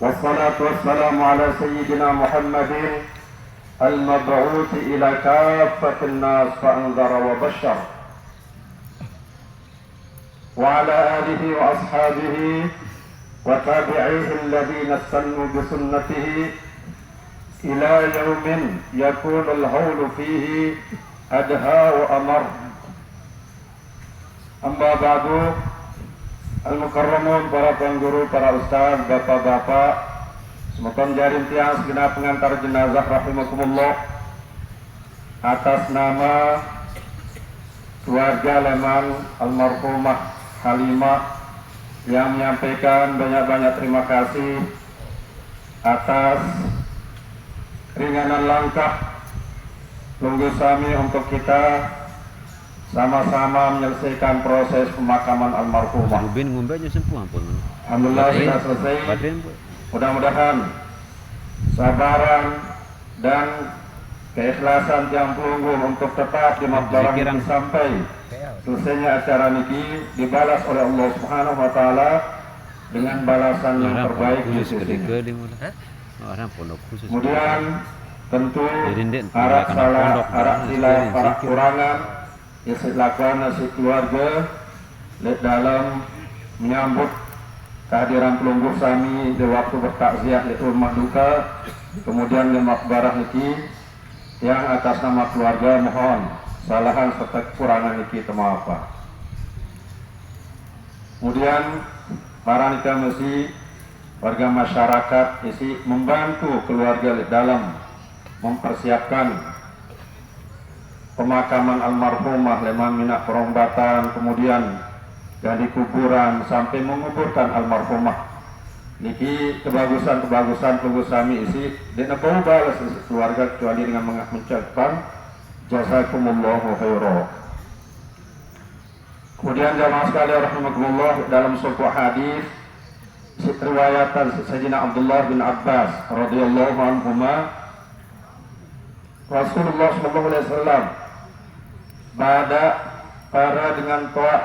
والصلاة والسلام على سيدنا محمد المبعوث إلى كافة الناس فأنذر وبشر وعلى آله وأصحابه وتابعيه الذين استنوا بسنته إلى يوم يكون الهول فيه أدهى وأمر. أما بعد، Al-Mukarramun, para tuan guru, para ustaz, bapak-bapak, semoga jarim tiang segenap pengantar jenazah rahimakumullah, atas nama keluarga Leman almarhumah Halimah yang menyampaikan banyak-banyak terima kasih atas ringanan langkah Lunggu Sami untuk kita sama-sama menyelesaikan proses pemakaman almarhumah. Alhamdulillah sudah selesai. Mudah-mudahan sabaran dan keikhlasan yang Pelunggu untuk tetap di makbarah ini sampai selesainya acara niki dibalas oleh Allah Subhanahu wa taala dengan balasan yang terbaik di sisinya. Kemudian tentu harap salah, harap sila para kurangan yang dilakukan nasi keluarga dalam menyambut kehadiran Pelunggu Sami di waktu bertakziah di rumah duka, kemudian di makbarah niki yang atas nama keluarga mohon salahan serta kekurangan niki temaapa. Kemudian para nikah mesti warga masyarakat isi membantu keluarga dalam mempersiapkan pemakaman almarhumah Leman Minak Perombatan, kemudian gali kuburan sampai menguburkan almarhumah. Niki kebagusan Pelunggu Sami isi dina bau balas keluarga kecuali dengan mengucapkan jazakumullahu khairan. Kemudian jamaah sekalian rahimakumullah, dalam sebuah hadis riwayatan Sayyidina Abdullah bin Abbas radhiyallahu anhuma, Rasulullah sallallahu alaihi wasallam pada para dengan toa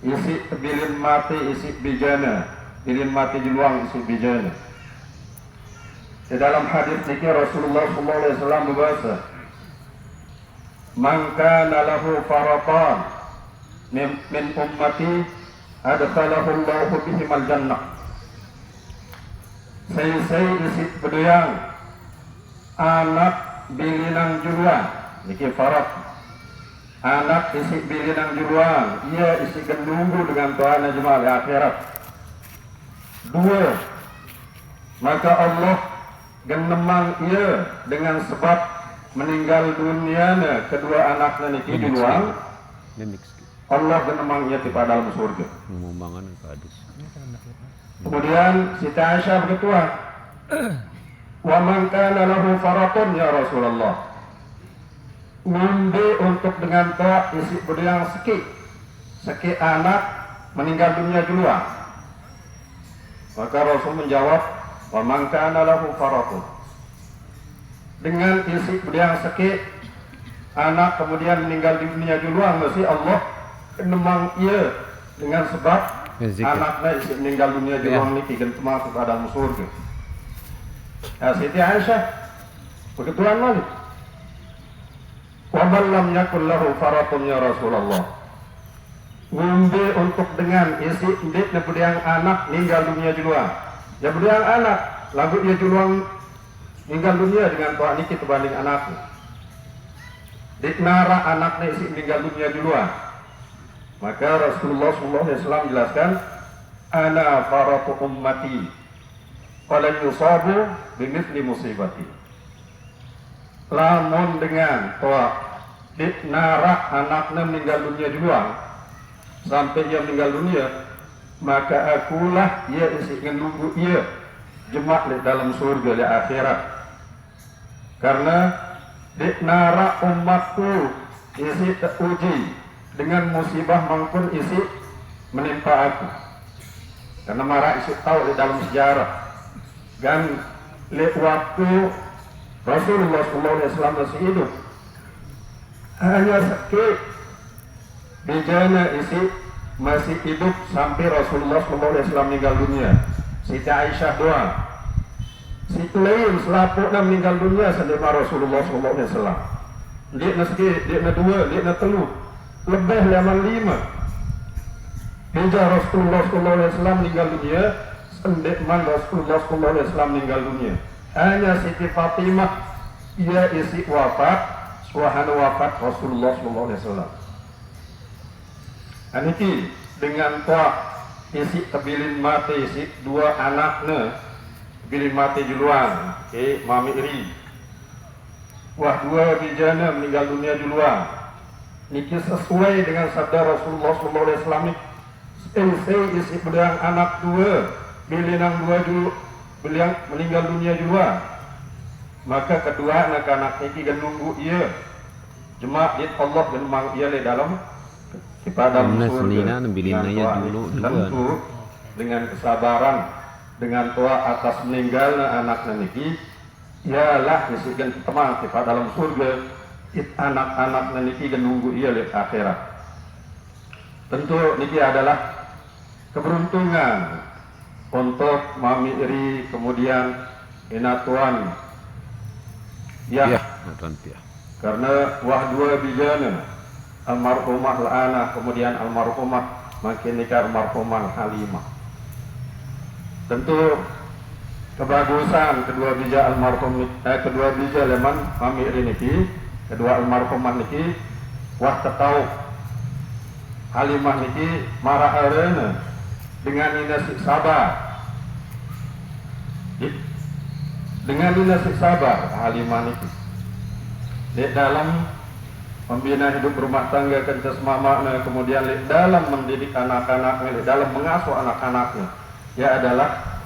isi bilin mati isi bijana, bilin mati jeluang isi bijana. Di dalam hadis ini Rasulullah sallallahu alaihi wasallam berbahasa, "Man kana lahu faratan min ummati adkhalahu Allahu bihim al-jannah." Saya isi beduyang anak bilinang juluan niki farat, anak isi bilinang juluan ia isi genunggu dengan Tuhan jemaah di akhirat. Dua, maka Allah genemang ia dengan sebab meninggal dunia kedua anaknya niki juluan, Allah genemang ia di dalam surga. Kemudian Siti Aisyah berketua, wa man kana lahu faratun ya Rasulullah, ngumbe untuk dengan toa isi beduyang seki anak meninggal dunia duluan. Maka Rasul menjawab, wa man kana lahu faratun, dengan isi beduyang seki anak kemudian meninggal dunia duluan mesti Allah nemang ia dengan sebab anaknya isi meninggal dunia duluan niki dan termasuk dalam surga. Ya, Siti Aisyah begituan lagi, wa man lam yakul lahu faratun ya Rasulullah, ngumbe untuk dengan isi ndik nebudang anak meninggal dunia duluan. Ya budang anak lagu dia duluan meninggal dunia dengan toa niki terbanding anaknya. Diknara anaknya isi meninggal dunia duluan. Maka Rasulullah SAW jelaskan, ana faratu ummati falan yusabu bimithli musibati. Lamun dengan toa diknara anaknya meninggal dunia duluan sampai dia meninggal dunia, maka akulah ia isi menunggu ia jemaah di dalam surga di akhirat. Karena diknara umatku isi teruji dengan musibah maupun isi menimpa aku. Karena marah isi tahu di dalam sejarah dan waktu Rasulullah SAW masih hidup, hanya sakit bijana isi masih hidup sampai Rasulullah SAW meninggal dunia. Siti Aisyah doang. Siti lain selapuknya meninggal dunia sendiri Rasulullah SAW. Dia na sikit, dia na dua, dia na telu, lebih laman 5. Hijrah Rasulullah SAW meninggal dunia, sendeman Rasulullah SAW meninggal dunia. Hanya Siti Fatimah ia isi wafat, suahana wafat Rasulullah SAW. Aniki dengan toa isi tebilin mati isi 2 anaknya, tebilin mati juluan, Mami Iri. Wah 2 bijana meninggal dunia juluan. Niki sesuai dengan sabda Rasulullah SAW. Saya isi bedang anak 2, bilinang 2 dulu, beliau meninggal dunia juluan. Maka kedua anak-anak niki gan nunggu ia. Jemaah Allah dan mang ia le dalam kepada surga. Tentu dengan kesabaran, dengan tua atas meninggalnya anak niki, ialah disebutkan teman kepada dalam surga. Anak-anak niki dan nunggu ia le akhirat. Tentu niki adalah keberuntungan untuk Mami Iri, kemudian Inatuan ya, karena wah 2 bijana almarhumah La'ana, kemudian almarhumah makin nikah almarhumah Halimah. Tentu kebagusan kedua bija almarhum kedua bija leman Mami Iri niki, kedua almarhumah niki wah ketau Halimah niki marah arena dengan inasik sabar. Dengan inasik sabar Halimah niki di dalam membina hidup rumah tangga kencas mamaknya, kemudian di dalam mendidik anak-anaknya, di dalam mengasuh anak-anaknya, ia adalah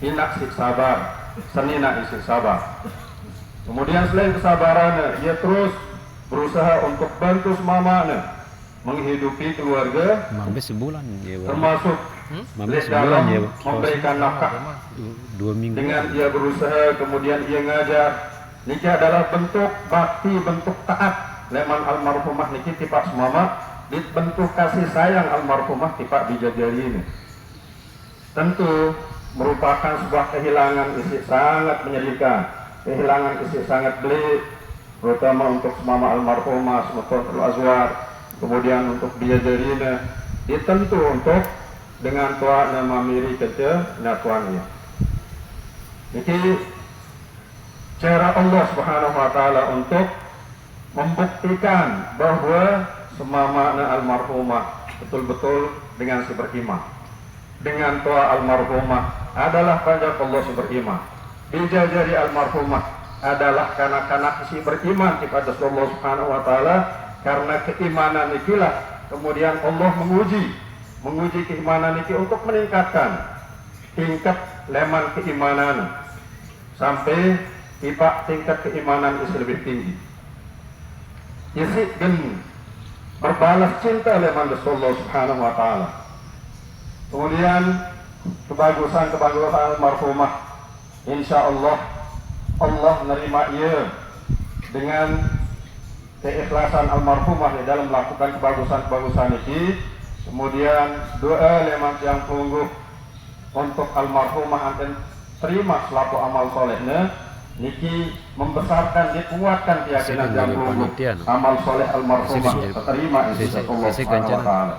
inasik sabar, senina isik sabar. Kemudian selain kesabarannya, ia terus berusaha untuk bantu mamanya menghidupi keluarga, termasuk dalam memberikan nafkah. 2 minggu. Dengan ia berusaha, kemudian ia ngajar. Niki adalah bentuk bakti, bentuk taat leman almarhumah niki tipak semama, bentuk kasih sayang almarhumah tipak bijajari ini. Tentu merupakan sebuah kehilangan isi sangat menyedihkan, kehilangan isi sangat belit, terutama untuk semama almarhumah Semeton Azwar, kemudian untuk bijajarina, tentu untuk dengan tua nama Miri kerja natuannya. Niki cara Allah Subhanahu wa taala untuk membuktikan bahwa semama almarhumah betul-betul dengan si beriman. Dengan tua almarhumah adalah pajak Allah si beriman. Bijajari almarhumah adalah kanak-kanak si beriman kepada Allah Subhanahu wa taala, karena keimanan ikilah kemudian Allah menguji keimanan iki untuk meningkatkan tingkat leman keimanan sampai tingkat keimanan itu lebih tinggi. Isi gen berbalas cinta leman Allah Subhanahu wa taala. Kemudian kebagusan almarhumah, insya Allah Allah menerima ia dengan keikhlasan almarhumah di dalam melakukan kebagusan ini. Kemudian doa leman yang tunggu untuk almarhumah akan terima selaku amal solehnya niki membesarkan, dikuatkan keyakinan yang tunggu amal soleh almarhumah terima insya Allah Subhanahu wa taala.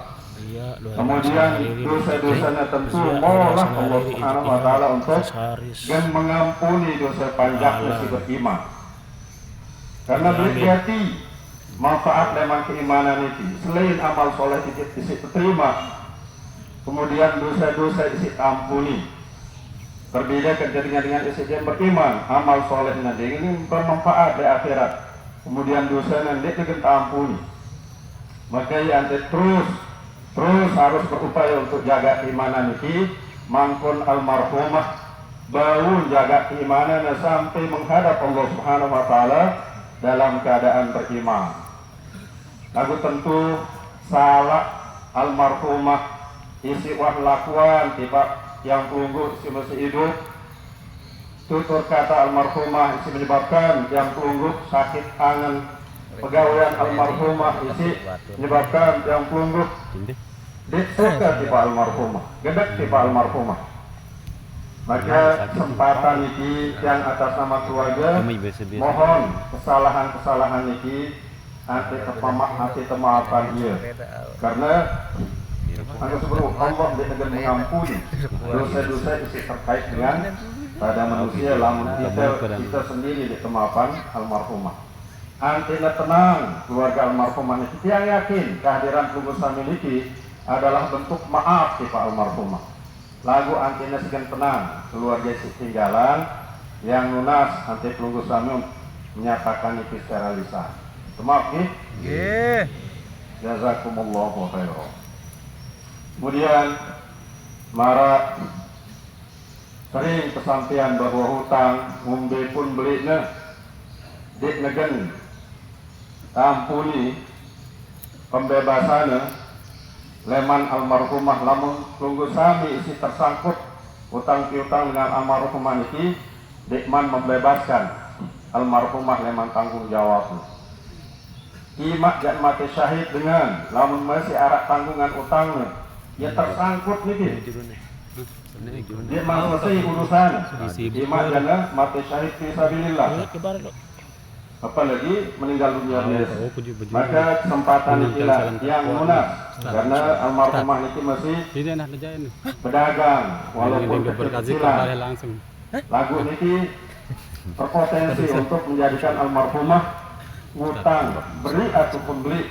Kemudian dosa-dosanya tentu mohonlah Allah Subhanahu wa taala untuk dan mengampuni dosa panjangnya si beriman, karena berarti manfaat leman keimanan itu selain amal soleh itu diterima, kemudian dosa-dosa isi ampuni. Berbeda kerjanya dengan isi yang beriman, amal soleh nanti ini bermanfaat di akhirat, kemudian dosa nanti kita ampuni. Maka yang terus harus berupaya untuk jaga keimanan ini, mangkon almarhumah bau jaga keimanan sampai menghadap Allah Subhanahu wa taala dalam keadaan beriman. Lagu tentu salah almarhumah isi wah lakuan tiba yang pelunggu si masih hidup, tutur kata almarhumah isi menyebabkan yang pelunggu sakit angan, pegawaian almarhumah isi menyebabkan yang pelunggu ditsuka tiba almarhumah, gedek tiba almarhumah. Maka kesempatan ini yang atas nama keluarga mohon kesalahan-kesalahan ini anti kemaafan dia. Karena sebelum Allah dengan mengampuni dosa-dosa itu terkait dengan pada manusia, lamun kita sendiri di kemaafan almarhumah. Antina tenang keluarga almarhumah ini, yang yakin kehadiran Pelunggu Sami ini adalah bentuk maaf di Pak almarhumah. Lagu antina segan tenang keluarga tinggalan yang lunas anti Pelunggu Sami menyatakan itu secara lisan. Maaf ya. Jazakumullahu khairan. Kemudian mara sering kesampaian bahwa hutang umbe pun belinya dik negen ampuni pembebasannya leman almarhumah lamun Pelunggu Sami isi tersangkut hutang piutang dengan almarhumah ini dikman membebaskan almarhumah leman tanggung jawabnya. Imak dan mati syahid dengan lamun masih arak tanggungan utangnya ya tersangkut nih dia mau selesai urusan imak dan mati syahid fisabilillah apalagi meninggal dunia biasa. Maka kesempatan inilah yang lunas karena almarhumah itu masih pedagang walaupun kecil-kecilan lagu ini berpotensi untuk menjadikan almarhumah ngutang beri ataupun beli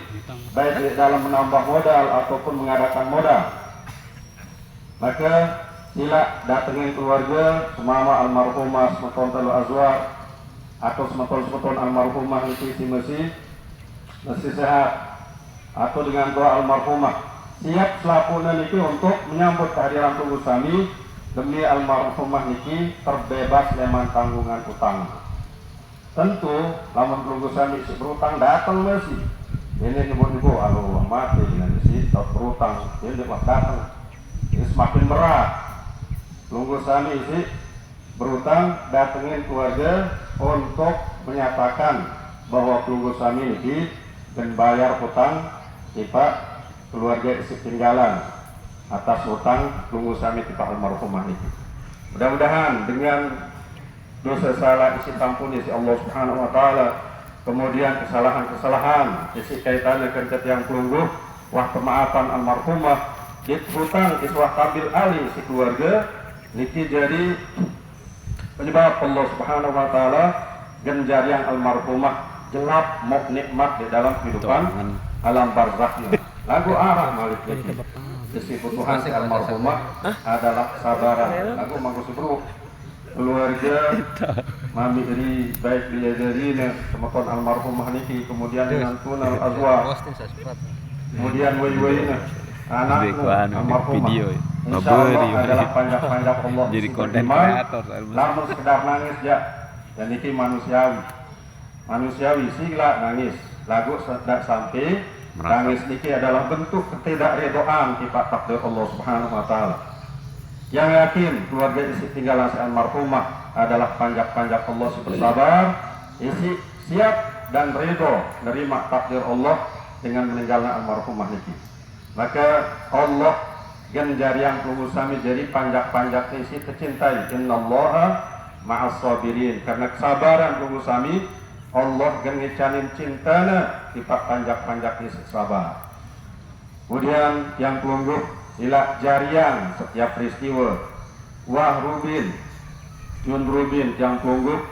baik dalam menambah modal ataupun mengadakan modal. Maka sila datengin keluarga semama almarhumah semeton telu azwar atau semeton almarhumah itu masih sehat atau dengan doa almarhumah siap selapunan itu untuk menyambut kehadiran Pelunggu Sami demi almarhumah ini terbebas leman tanggungan utang. Tentu lamun Pelunggu Sami si berutang datang masih ini nyebut-nyebut aduh mati dengan si berutang ini datang ini semakin berat. Pelunggu Sami si berutang datengin keluarga untuk menyatakan bahwa Pelunggu Sami ini dan bayar hutang tipe keluarga isi tinggalan atas hutang Pelunggu Sami tipe almarhumah ini. Mudah-mudahan dengan dosa salah isi tampuni si Allah Subhanahu wa taala, kemudian kesalahan-kesalahan isi kaitannya dengan yang pelunggu wah kemaafan almarhumah hutang iswah kambil ali si keluarga niki jadi penyebab Allah Subhanahu wa taala genjar yang almarhumah jelap mau nikmat di dalam kehidupan alam barzakh. Lagu arah malik niki isi Tuhan si almarhumah adalah sabaran. Lagu mangko subru keluarga mami iri baik dia dari semeton almarhumah niki kemudian dengan tunal azwar kemudian wai-waina anak almarhumah insyaallah adalah panjang-panjang Allah jadi konten kreator lamun sekedar nangis ya dan niki manusiawi sila nangis lagu tidak sampai nangis niki adalah bentuk ketidakredoan di takdir Allah Subhanahu wa taala. Yang yakin keluarga isi tinggalan si almarhumah adalah panjak-panjak Allah si bersabar, isi siap dan ridho menerima takdir Allah dengan meninggalnya almarhumah niki. Maka Allah ganjar yang Pelunggu Sami jadi panjak-panjak isi tercintai. Innallaha ma'as sabirin. Karena kesabaran Pelunggu Sami Allah gengicanin cintana di panjak-panjak isi sabar. Kemudian yang pelunggu ila jarian setiap peristiwa wah rubin Yun Rubin yang pelunggu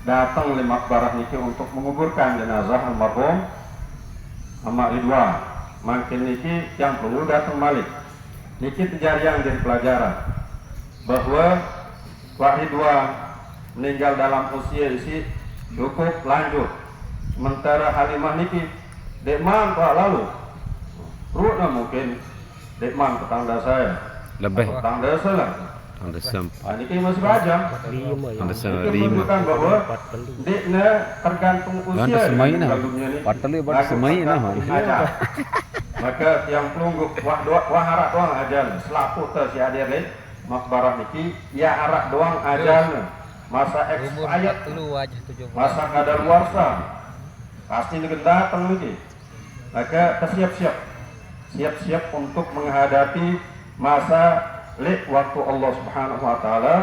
datang ke makbarah niki untuk menguburkan jenazah almarhum Ahmad Ridwan. Makin niki yang pelunggu datang balik niki jarian jadi pelajaran bahwa Ridwan meninggal dalam usia isi cukup lanjut sementara Halimah niki dekman pak lalu perutnya mungkin dekman tetangga saya lebih tetangga saya tangga sempat ini masih bajang tangga itu lima menunjukkan bahwa deknya tergantung usia semaina patali bar semaina maka yang pelunggu wah harak doang ajal selaku teh si hadir makbarah niki ya harak doang ajal masa expired masa kadaluarsa pasti datang niki maka siap-siap untuk menghadapi masa waktu Allah Subhanahu wa taala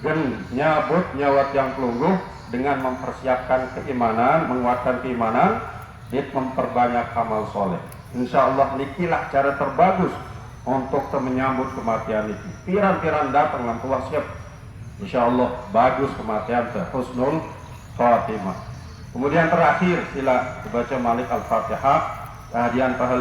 gen nyabut nyawat yang pelungguh dengan mempersiapkan keimanan, menguatkan keimanan, dan memperbanyak amal soleh. Insya Allah nikilah cara terbagus untuk menyambut kematian itu. Piran-piran datang lampulah siap. Insya Allah bagus kematian husnul khatimah. Kemudian terakhir sila dibaca Malik Al-Fatihah, kehadiran pahala